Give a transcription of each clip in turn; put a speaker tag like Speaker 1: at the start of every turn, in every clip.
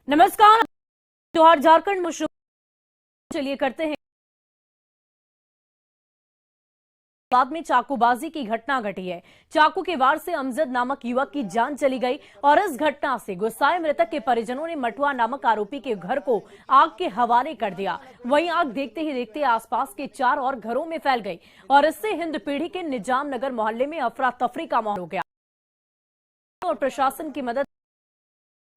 Speaker 1: नमस्कार। जोहार झारखंड में चलिए करते हैं। बाद में चाकूबाजी की घटना घटी है। चाकू के वार से अमजद नामक युवक की जान चली गई और इस घटना से गुस्साए मृतक के परिजनों ने मटुआ नामक आरोपी के घर को आग के हवाले कर दिया। वहीं आग देखते ही देखते आसपास के 4 और घरों में फैल गई और इससे हिंद पीढ़ी के निजाम नगर मोहल्ले में अफरा तफरी का माहौल हो गया और प्रशासन की मदद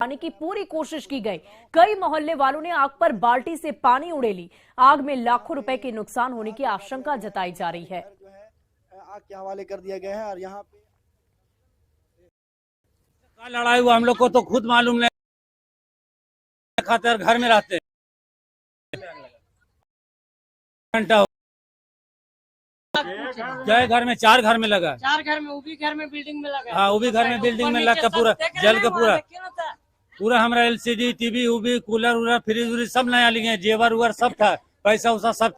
Speaker 1: पानी की पूरी कोशिश की गई। कई मोहल्ले वालों ने आग पर बाल्टी से पानी उड़ेली। आग में लाखों रुपए के नुकसान होने की आशंका जताई जा रही है।
Speaker 2: आग के हवाले कर दिया गया है और यहाँ पे
Speaker 3: लड़ाई हुआ हम लोग को तो खुद मालूम नहीं, खातर घर में रहते घंटा जय घर में 4 घर में लगा,
Speaker 4: 4 घर में, वो भी घर में बिल्डिंग में लगा।
Speaker 3: हाँ वो भी घर में बिल्डिंग में लगा, पूरा जल के पूरा हमारा एलसीडी टीवी उवी कूलर उलर फ्रिज उरिज सब नया लिए, जेवर उवर सब था, पैसा उसा सब।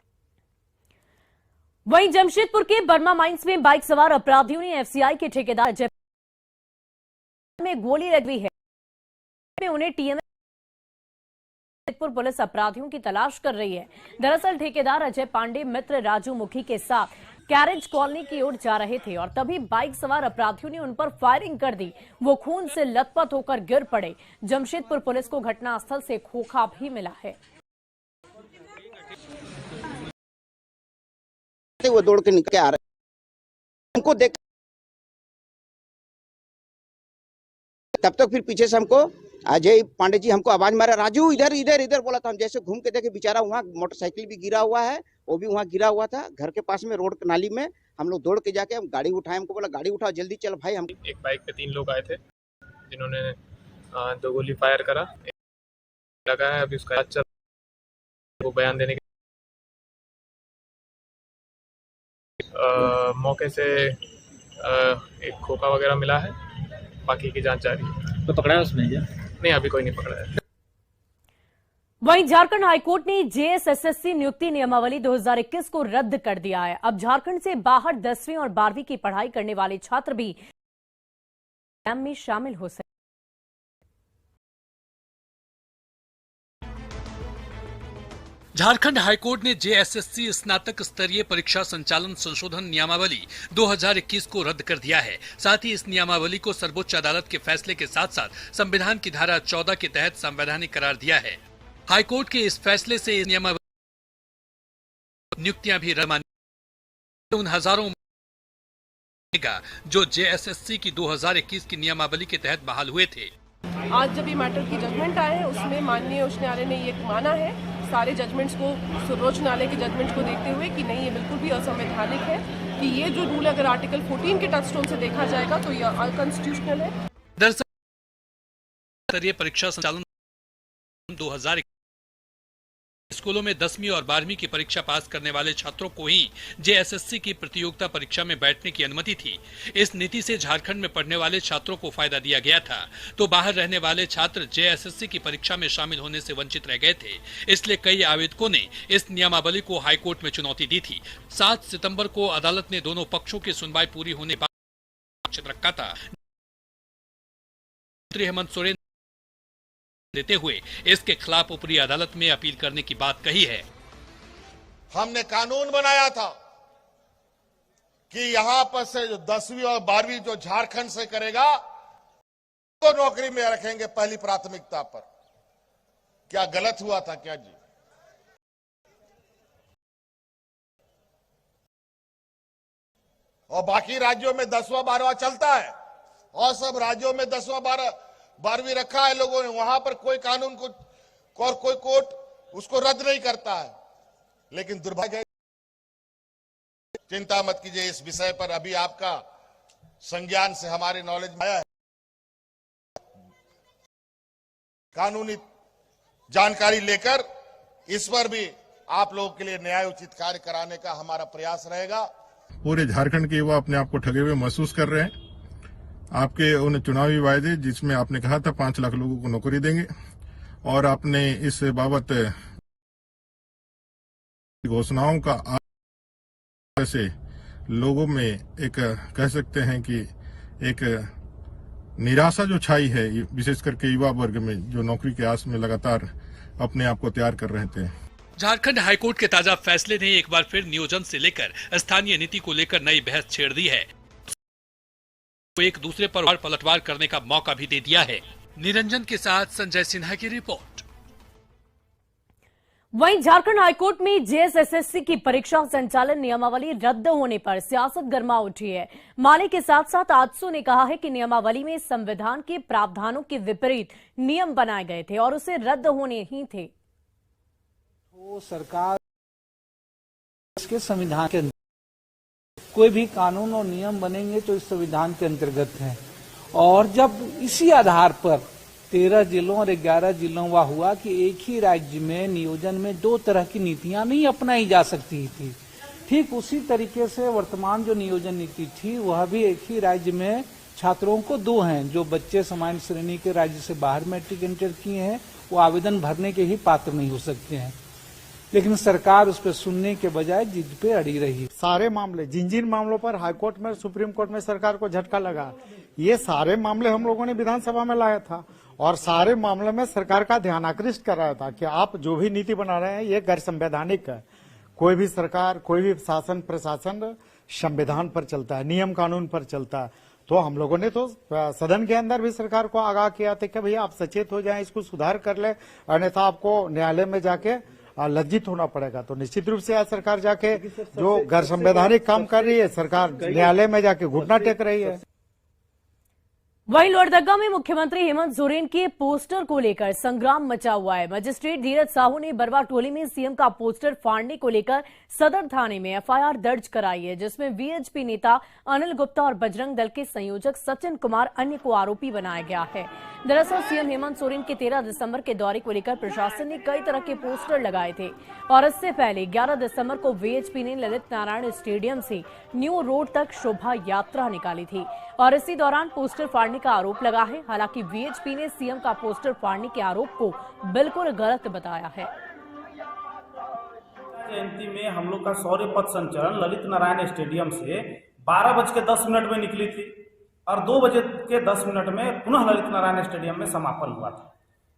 Speaker 1: वहीं जमशेदपुर के बर्मा माइंस में बाइक सवार अपराधियों ने एफसीआई के ठेकेदार अजय में गोली लगवी है। उन्हें टीएमएस पुलिस अपराधियों की तलाश कर रही है। दरअसल ठेकेदार अजय पांडे मित्र राजू मुखी के साथ कैरेज कॉलोनी की ओर जा रहे थे और तभी बाइक सवार अपराधियों ने उन पर फायरिंग कर दी। वो खून से लथपथ होकर गिर पड़े। जमशेदपुर पुलिस को घटनास्थल से खोखा भी मिला है।
Speaker 2: वो दौड़ के निकल के आ रहे, हमको देख तब तक फिर पीछे से हमको अजय पांडे जी हमको आवाज मारा, राजू इधर इधर इधर बोला था। हम जैसे घूम के देखे बेचारा वहाँ मोटरसाइकिल भी गिरा हुआ है, वो भी वहाँ गिरा हुआ था घर के पास में रोड नाली में। हम लोग दौड़ के जाके हम गाड़ी उठाए, हमको बोला गाड़ी उठाओ जल्दी चल भाई। हम
Speaker 5: एक बाइक पे 3 लोग आए थे जिन्होंने 2 गोली फायर करा लगा है। अभी उसका चल वो बयान देने के मौके से एक खोखा वगैरह मिला है, बाकी की जांच जारी है।
Speaker 3: तो पकड़ा है उसमें?
Speaker 5: नहीं, अभी कोई नहीं पकड़ा है।
Speaker 1: वहीं झारखंड हाईकोर्ट ने जेएसएससी नियुक्ति नियमावली 2021 को रद्द कर दिया है। अब झारखंड से बाहर 10वीं और 12वीं की पढ़ाई करने वाले छात्र भी एग्जाम में शामिल हो सकते।
Speaker 6: झारखंड हाईकोर्ट ने जेएसएससी स्नातक स्तरीय परीक्षा संचालन संशोधन नियमावली 2021 को रद्द कर दिया है। साथ ही इस नियमावली को सर्वोच्च अदालत के फैसले के साथ साथ संविधान की धारा 14 के तहत संवैधानिक करार दिया है। हाईकोर्ट के इस फैसले से नियमावली नियुक्तियां भी रद्द उन हजारों जो जेएसएससी की 2021 की नियमावली के तहत बहाल हुए थे।
Speaker 7: आज जब ये मैटर की जजमेंट आए उसमें माननीय उच्च न्यायालय ने ये माना है सारे जजमेंट्स को, सर्वोच्च न्यायालय के जजमेंट्स को देखते हुए कि नहीं ये बिल्कुल भी असंवैधानिक है, कि ये जो रूल अगर आर्टिकल 14 के टचस्टोन से देखा जाएगा तो ये अनकॉन्स्टिट्यूशनल है।
Speaker 6: दरअसल स्तरीय परीक्षा संचालन 2021 स्कूलों में 10वीं और 12वीं की परीक्षा पास करने वाले छात्रों को ही जेएसएससी की प्रतियोगिता परीक्षा में बैठने की अनुमति थी। इस नीति से झारखंड में पढ़ने वाले छात्रों को फायदा दिया गया था, तो बाहर रहने वाले छात्र जेएसएससी की परीक्षा में शामिल होने से वंचित रह गए थे। इसलिए कई आवेदकों ने इस नियमावली को हाईकोर्ट में चुनौती दी थी। 7 सितंबर को अदालत ने दोनों पक्षों की सुनवाई पूरी होने के बाद रखा था। हेमंत सोरेन देते हुए इसके खिलाफ ऊपरी अदालत में अपील करने की बात कही है।
Speaker 8: हमने कानून बनाया था कि यहां पर से जो 10वीं और 12वीं जो झारखंड से करेगा तो नौकरी में रखेंगे पहली प्राथमिकता पर। क्या गलत हुआ था क्या जी? और बाकी राज्यों में 10वां 12वां चलता है और सब राज्यों में 10वां 12वीं रखा है लोगों ने। वहां पर कोई कानून को और कोई कोर्ट उसको रद्द नहीं करता है। लेकिन दुर्भाग्य, चिंता मत कीजिए, इस विषय पर अभी आपका संज्ञान से हमारे नॉलेज में आया है। कानूनी जानकारी लेकर इस पर भी आप लोगों के लिए न्याय उचित कार्य कराने का हमारा प्रयास रहेगा।
Speaker 9: पूरे झारखंड के युवा अपने आप को ठगे हुए महसूस कर रहे हैं। आपके उन चुनावी वायदे जिसमें आपने कहा था 5 लाख लोगों को नौकरी देंगे और आपने इस बाबत घोषणाओं का से लोगों में एक कह सकते हैं कि एक निराशा जो छाई है विशेष करके युवा वर्ग में, जो नौकरी के आस में लगातार अपने आप को तैयार कर रहे थे।
Speaker 6: झारखंड हाईकोर्ट के ताजा फैसले ने एक बार फिर नियोजन से लेकर स्थानीय नीति को लेकर नई बहस छेड़ दी है, तो एक दूसरे पर पलटवार करने का मौका भी दे दिया है। निरंजन के साथ संजय सिन्हा की रिपोर्ट।
Speaker 1: वहीं झारखंड हाईकोर्ट में जेएसएसएससी की परीक्षा संचालन नियमावली रद्द होने पर सियासत गर्मा उठी है। माले के साथ साथ आजसू ने कहा है कि नियमावली में संविधान के प्रावधानों के विपरीत नियम बनाए गए थे और उसे रद्द होने ही थे।
Speaker 10: तो सरकार के संविधान के कोई भी कानून और नियम बनेंगे तो इस संविधान के अंतर्गत है, और जब इसी आधार पर 13 जिलों और 11 जिलों वह हुआ कि एक ही राज्य में नियोजन में 2 तरह की नीतियां नहीं अपनाई जा सकती थी, ठीक उसी तरीके से वर्तमान जो नियोजन नीति थी वह भी एक ही राज्य में छात्रों को 2 हैं। जो बच्चे सामान्य श्रेणी के राज्य से बाहर मैट्रिक इंटर किए हैं वो आवेदन भरने के ही पात्र नहीं हो सकते हैं, लेकिन सरकार उस पर सुनने के बजाय जिद पे अड़ी रही।
Speaker 11: सारे मामले जिन मामलों पर हाईकोर्ट में सुप्रीम कोर्ट में सरकार को झटका लगा, ये सारे मामले हम लोगों ने विधानसभा में लाया था और सारे मामले में सरकार का ध्यान आकृष्ट कर रहा था कि आप जो भी नीति बना रहे हैं ये गैर संवैधानिक है। कोई भी सरकार, कोई भी शासन प्रशासन संविधान पर चलता है, नियम कानून पर चलता है। तो हम लोगों ने तो सदन के अंदर भी सरकार को आगाह किया था कि भैया आप सचेत हो जाएं, इसको सुधार कर ले, अन्यथा आपको न्यायालय में जाके लज्जित होना पड़ेगा। तो निश्चित रूप से आज सरकार जाके जो गैर संवैधानिक काम कर रही है, सरकार न्यायालय में जाके घुटना टेक रही है।
Speaker 1: वहीं लोहरदगा में मुख्यमंत्री हेमंत सोरेन के पोस्टर को लेकर संग्राम मचा हुआ है। मजिस्ट्रेट धीरज साहू ने बरवा टोली में सीएम का पोस्टर फाड़ने को लेकर सदर थाने में एफआईआर दर्ज कराई है, जिसमें वीएचपी नेता अनिल गुप्ता और बजरंग दल के संयोजक सचिन कुमार अन्य को आरोपी बनाया गया है। दरअसल सीएम हेमंत सोरेन के 13 दिसंबर के दौरे को लेकर प्रशासन ने कई तरह के पोस्टर लगाए थे और इससे पहले 11 दिसंबर को वीएचपी ने ललित नारायण स्टेडियम से न्यू रोड तक शोभा यात्रा निकाली थी और इसी दौरान पोस्टर फाड़ने का आरोप लगा है। हालांकि वीएचपी ने सीएम का पोस्टर फाड़ने के आरोप को बिल्कुल गलत बताया है।
Speaker 12: जयंती में हम लोग का शौर्य पथ संचलन ललित नारायण स्टेडियम से 12:10 में निकली थी और 2:10 में पुनः ललित नारायण स्टेडियम में समापन हुआ था।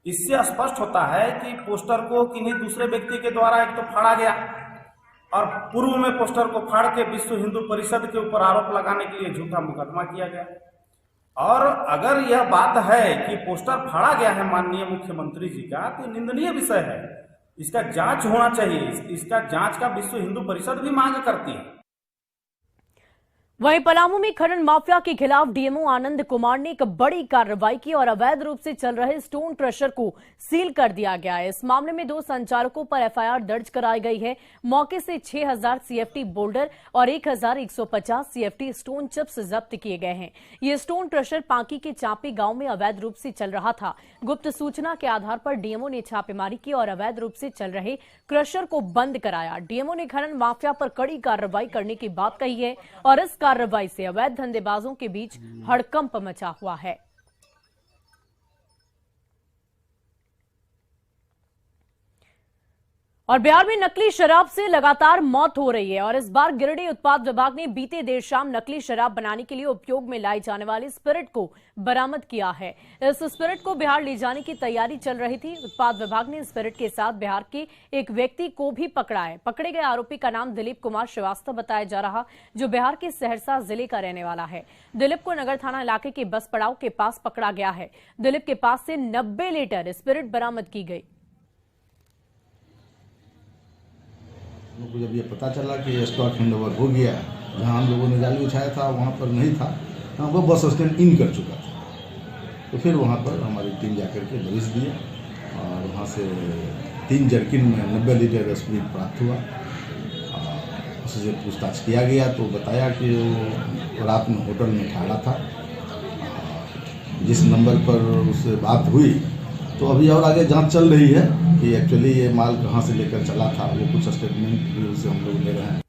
Speaker 12: इससे स्पष्ट होता है कि पोस्टर को किन्हीं दूसरे व्यक्ति के द्वारा एक तो फाड़ा गया और पूर्व में पोस्टर को फाड़ के विश्व हिंदू परिषद के ऊपर आरोप लगाने के लिए झूठा मुकदमा किया गया। और अगर यह बात है कि पोस्टर फाड़ा गया है माननीय मुख्यमंत्री जी का, तो निंदनीय विषय है। इसका जांच होना चाहिए। इसका जांच का विश्व हिंदू परिषद भी मांग करती है।
Speaker 1: वहीं पलामू में खनन माफिया के खिलाफ डीएमओ आनंद कुमार ने एक बड़ी कार्रवाई की और अवैध रूप से चल रहे स्टोन क्रशर को सील कर दिया गया है। इस मामले में 2 संचालकों पर एफआईआर दर्ज कराई गई है। मौके से 6000 सीएफटी बोल्डर और 1150 सीएफटी स्टोन चिप्स जब्त किए गए हैं। ये स्टोन क्रशर पांकी के चांपी गांव में अवैध रूप से चल रहा था। गुप्त सूचना के आधार पर डीएमओ ने छापेमारी की और अवैध रूप से चल रहे क्रशर को बंद कराया। डीएमओ ने खनन माफिया पर कड़ी कार्रवाई करने की बात कही है और इस कार्रवाई से अवैध धंधेबाजों के बीच हड़कंप मचा हुआ है। और बिहार में नकली शराब से लगातार मौत हो रही है और इस बार गिरिडीह उत्पाद विभाग ने बीते देर शाम नकली शराब बनाने के लिए उपयोग में लाई जाने वाली स्पिरिट को बरामद किया है। इस स्पिरिट को बिहार ले जाने की तैयारी चल रही थी। उत्पाद विभाग ने स्पिरिट के साथ बिहार के एक व्यक्ति को भी पकड़ा है। पकड़े गए आरोपी का नाम दिलीप कुमार श्रीवास्तव बताया जा रहा, जो बिहार के सहरसा जिले का रहने वाला है। दिलीप को नगर थाना इलाके के बस पड़ाव के पास पकड़ा गया है। दिलीप के पास से 90 लीटर स्पिरिट बरामद की गई।
Speaker 13: को जब ये पता चला कि स्टॉक हैंडओवर हो गया, जहां हम लोगों ने जाली उठाया था वहां पर नहीं था, वो बस स्टैंड इन कर चुका था। तो फिर वहां पर हमारी टीम जाकर के दबिश दिया और वहां से 3 जर्किन में 90 लीटर स्पिरिट प्राप्त हुआ। उससे पूछताछ किया गया तो बताया कि वो रात में होटल में ठहरा था। जिस नंबर पर उससे बात हुई तो अभी और आगे जांच चल रही है कि एक्चुअली ये माल कहां से लेकर चला था। वो कुछ स्टेटमेंट भी उससे हम लोग ले रहे हैं।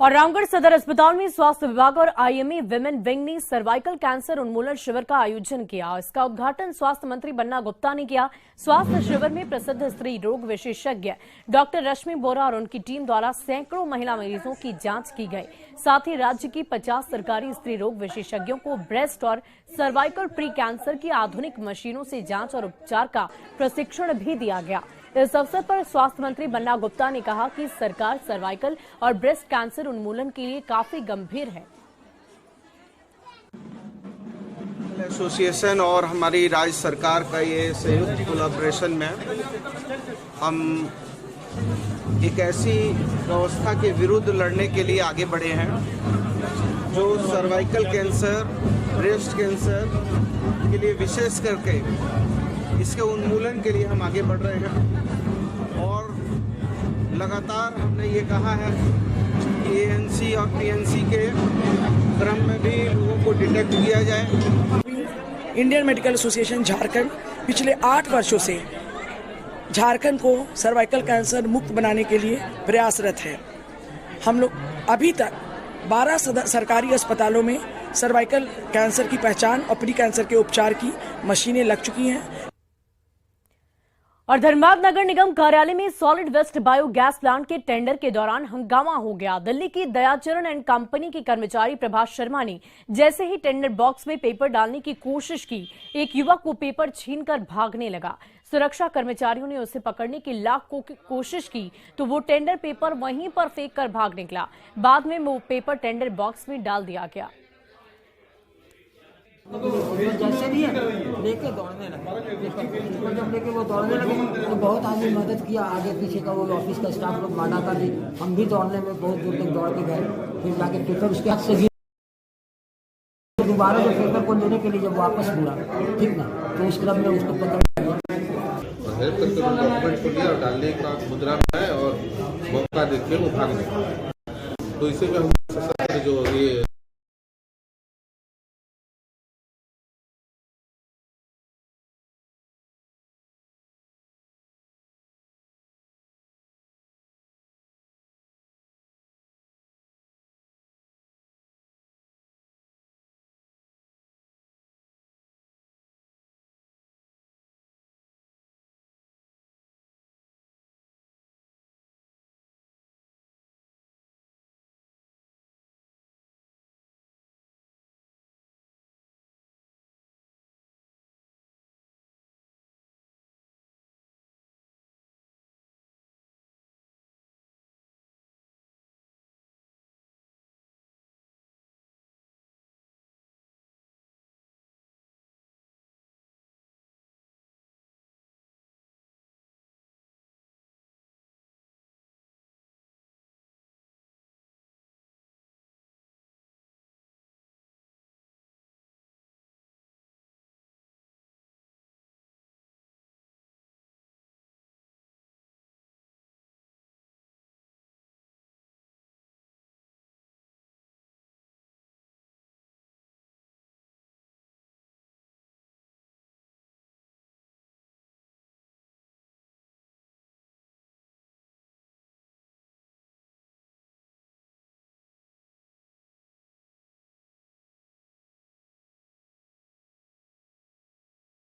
Speaker 1: और रामगढ़ सदर अस्पताल में स्वास्थ्य विभाग और आईएमए विमेन विंग ने सर्वाइकल कैंसर उन्मूलन शिविर का आयोजन किया। इसका उद्घाटन स्वास्थ्य मंत्री बन्ना गुप्ता ने किया। स्वास्थ्य शिविर में प्रसिद्ध स्त्री रोग विशेषज्ञ डॉक्टर रश्मि बोरा और उनकी टीम द्वारा सैकड़ों महिला मरीजों की जांच की गई। साथ ही राज्य की 50 सरकारी स्त्री रोग विशेषज्ञों को ब्रेस्ट और सर्वाइकल प्री कैंसर की आधुनिक मशीनों से जांच और उपचार का प्रशिक्षण भी दिया गया। इस अवसर पर स्वास्थ्य मंत्री बन्ना गुप्ता ने कहा कि सरकार सर्वाइकल और ब्रेस्ट कैंसर उन्मूलन के लिए काफी गंभीर है।
Speaker 14: एसोसिएशन और हमारी राज्य सरकार का ये संयुक्त कोलैबोरेशन में हम एक ऐसी व्यवस्था के विरुद्ध लड़ने के लिए आगे बढ़े हैं जो सर्वाइकल कैंसर, ब्रेस्ट कैंसर के लिए विशेष करके इसके उन्मूलन के लिए हम आगे बढ़ रहे हैं। और लगातार हमने ये कहा है कि एएनसी और पीएनसी के क्रम में भी लोगों को डिटेक्ट किया जाए।
Speaker 15: इंडियन मेडिकल एसोसिएशन झारखंड पिछले 8 वर्षों से झारखंड को सर्वाइकल कैंसर मुक्त बनाने के लिए प्रयासरत है। हम लोग अभी तक 12 सरकारी अस्पतालों में सर्वाइकल कैंसर की पहचान और प्री कैंसर के उपचार की मशीनें लग चुकी हैं।
Speaker 1: और धनबाद नगर निगम कार्यालय में सॉलिड वेस्ट बायोगैस प्लांट के टेंडर के दौरान हंगामा हो गया। दिल्ली की दयाचरण एंड कंपनी के कर्मचारी प्रभास शर्मा ने जैसे ही टेंडर बॉक्स में पेपर डालने की कोशिश की, एक युवक वो पेपर छीनकर भागने लगा। सुरक्षा कर्मचारियों ने उसे पकड़ने की लाख कोशिश की तो वो टेंडर पेपर वहीं पर फेंक कर भाग निकला। बाद में वो पेपर टेंडर बॉक्स में डाल दिया गया।
Speaker 16: जैसे भी है लेके दौड़ने लगे, जब लेके वो दौड़ने लगे तो बहुत आदमी मदद किया, आगे पीछे का वो ऑफिस का स्टाफ लोग माना कर दी। हम भी दौड़ने में बहुत दूर तक दौड़ के गए, फिर जाके पेपर उसके हाथ से दोबारा जो पेपर को लेने के लिए जब वापस मुड़ा, ठीक ना, तो उस क्रम में उसको पकड़
Speaker 17: डॉक्यूमेंट को लिया और डालने का मुद्रा में है और मौका देखिए वो भागने, तो इसी में हम जो ये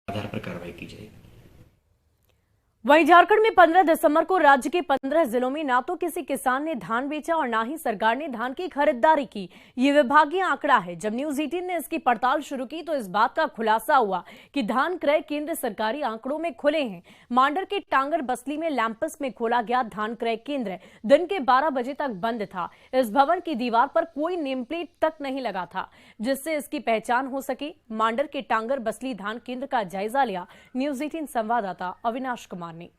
Speaker 18: आधार पर कार्रवाई की जाएगी।
Speaker 1: वहीं झारखंड में 15 दिसंबर को राज्य के 15 जिलों में ना तो किसी किसान ने धान बेचा और ना ही सरकार ने धान की खरीदारी की। ये विभागीय आंकड़ा है। जब न्यूज 18 ने इसकी पड़ताल शुरू की तो इस बात का खुलासा हुआ कि धान क्रय केंद्र सरकारी आंकड़ों में खुले हैं। मांडर के टांगर बसली में लैंपस में खोला गया धान क्रय केंद्र दिन के 12 बजे तक बंद था। इस भवन की दीवार पर कोई नेम प्लेट तक नहीं लगा था जिससे इसकी पहचान हो सके। मांडर के टांगर बसली धान केंद्र का जायजा लिया न्यूज 18 संवाददाता अविनाश कुमार ने।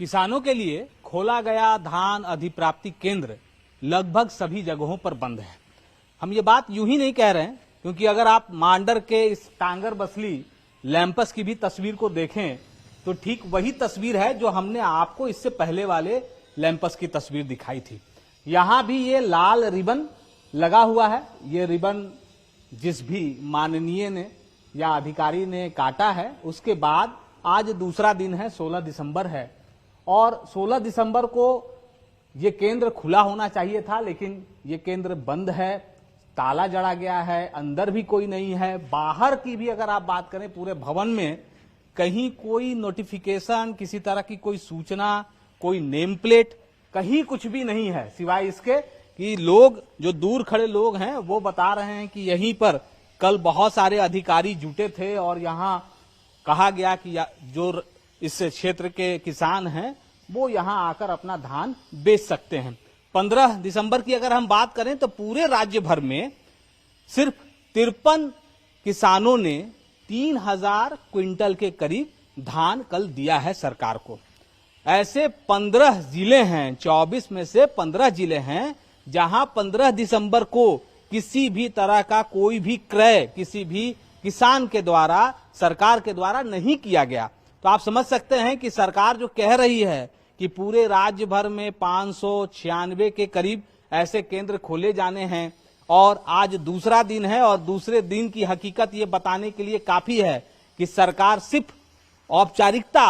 Speaker 10: किसानों के लिए खोला गया धान अधिप्राप्ति केंद्र लगभग सभी जगहों पर बंद है। हम ये बात यूं ही नहीं कह रहे हैं, क्योंकि अगर आप मांडर के इस टांगर बसली लैंपस की भी तस्वीर को देखें तो ठीक वही तस्वीर है जो हमने आपको इससे पहले वाले लैंपस की तस्वीर दिखाई थी। यहां भी ये लाल रिबन लगा हुआ है। ये रिबन जिस भी माननीय ने या अधिकारी ने काटा है, उसके बाद आज दूसरा दिन है, 16 दिसंबर है और 16 दिसंबर को ये केंद्र खुला होना चाहिए था, लेकिन ये केंद्र बंद है, ताला जड़ा गया है, अंदर भी कोई नहीं है। बाहर की भी अगर आप बात करें, पूरे भवन में कहीं कोई नोटिफिकेशन, किसी तरह की कोई सूचना, कोई नेम प्लेट, कहीं कुछ भी नहीं है, सिवाय इसके कि लोग, जो दूर खड़े लोग हैं, वो बता रहे हैं कि यहीं पर कल बहुत सारे अधिकारी जुटे थे और यहां कहा गया कि जो इस क्षेत्र के किसान हैं वो यहां आकर अपना धान बेच सकते हैं। 15 दिसंबर की अगर हम बात करें तो पूरे राज्य भर में सिर्फ 53 किसानों ने 3000 क्विंटल के करीब धान कल दिया है सरकार को। ऐसे 15 जिले हैं, 24 में से 15 जिले हैं जहां 15 दिसंबर को किसी भी तरह का कोई भी क्रय किसी भी किसान के द्वारा, सरकार के द्वारा नहीं किया गया। तो आप समझ सकते हैं कि सरकार जो कह रही है कि पूरे राज्य भर में 596 के करीब ऐसे केंद्र खोले जाने हैं, और आज दूसरा दिन है और दूसरे दिन की हकीकत ये बताने के लिए काफी है कि सरकार सिर्फ औपचारिकता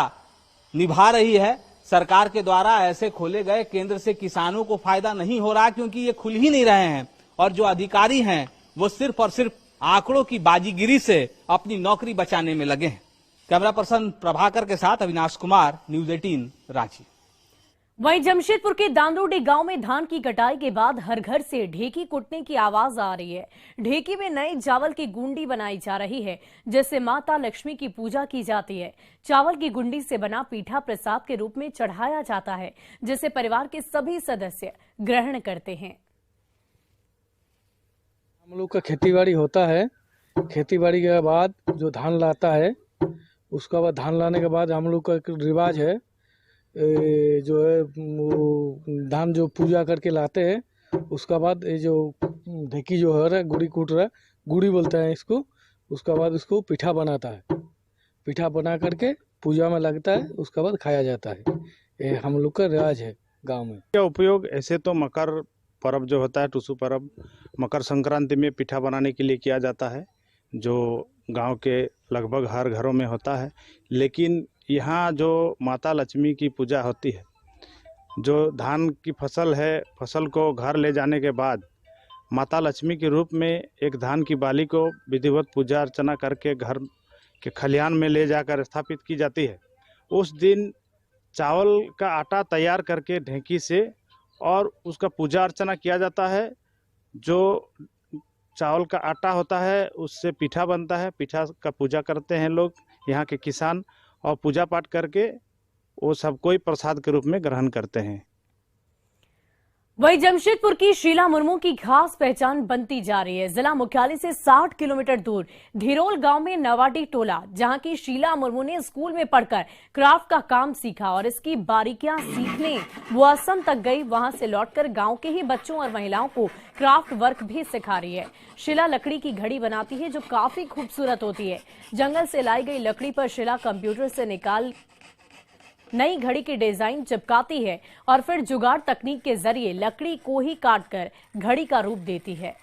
Speaker 10: निभा रही है। सरकार के द्वारा ऐसे खोले गए केंद्र से किसानों को फायदा नहीं हो रहा, क्योंकि ये खुल ही नहीं रहे हैं, और जो अधिकारी हैं वो सिर्फ और सिर्फ आंकड़ों की बाजीगिरी से अपनी नौकरी बचाने में लगे हैं। कैमरा पर्सन प्रभाकर के साथ अविनाश कुमार, न्यूज 18 रांची।
Speaker 1: वहीं जमशेदपुर के दांदोडी गांव में धान की कटाई के बाद हर घर से ढेकी कुटने की आवाज आ रही है। ढेकी में नए चावल की गुंडी बनाई जा रही है, जिससे माता लक्ष्मी की पूजा की जाती है। चावल की गुंडी से बना पीठा प्रसाद के रूप में चढ़ाया जाता है, जिसे परिवार के सभी सदस्य ग्रहण करते हैं।
Speaker 4: हम लोग का खेतीबाड़ी होता है, खेतीबाड़ी के बाद जो धान लाता है, उसका बाद धान लाने के बाद हम लोग का एक रिवाज है, जो है वो धान जो पूजा करके लाते हैं, उसका बाद ये जो ढेकी जो है गुड़ी कूट रहा है, गुड़ी बोलते हैं इसको, उसका बाद उसको पीठा बनाता है, पीठा बना करके पूजा में लगता है, उसका बाद खाया जाता है। ये हम लोग का रिवाज है गांव में।
Speaker 19: क्या उपयोग ऐसे तो मकर पर्व जो होता है, टुसु पर्व, मकर संक्रांति में पीठा बनाने के लिए किया जाता है, जो गांव के लगभग हर घरों में होता है। लेकिन यहाँ जो माता लक्ष्मी की पूजा होती है, जो धान की फसल है, फसल को घर ले जाने के बाद माता लक्ष्मी के रूप में एक धान की बाली को विधिवत पूजा अर्चना करके घर के खलिहान में ले जाकर स्थापित की जाती है। उस दिन चावल का आटा तैयार करके ढेंकी से और उसका पूजा अर्चना किया जाता है। जो चावल का आटा होता है उससे पीठा बनता है, पीठा का पूजा करते हैं लोग यहाँ के किसान, और पूजा पाठ करके वो सब कोई प्रसाद के रूप में ग्रहण करते हैं।
Speaker 1: वहीं जमशेदपुर की शीला मुर्मू की खास पहचान बनती जा रही है। जिला मुख्यालय से 60 किलोमीटर दूर ढिरोल गांव में नवाडी टोला, जहां की शीला मुर्मू ने स्कूल में पढ़कर क्राफ्ट का काम सीखा और इसकी बारीकियां सीखने वो असम तक गई। वहां से लौटकर गांव के ही बच्चों और महिलाओं को क्राफ्ट वर्क भी सिखा रही है। शीला लकड़ी की घड़ी बनाती है, जो काफी खूबसूरत होती है। जंगल से लाई गई लकड़ी पर शीला कंप्यूटर से निकाल नई घड़ी की डिजाइन चिपकाती है और फिर जुगाड़ तकनीक के जरिए लकड़ी को ही काटकर घड़ी का रूप देती है।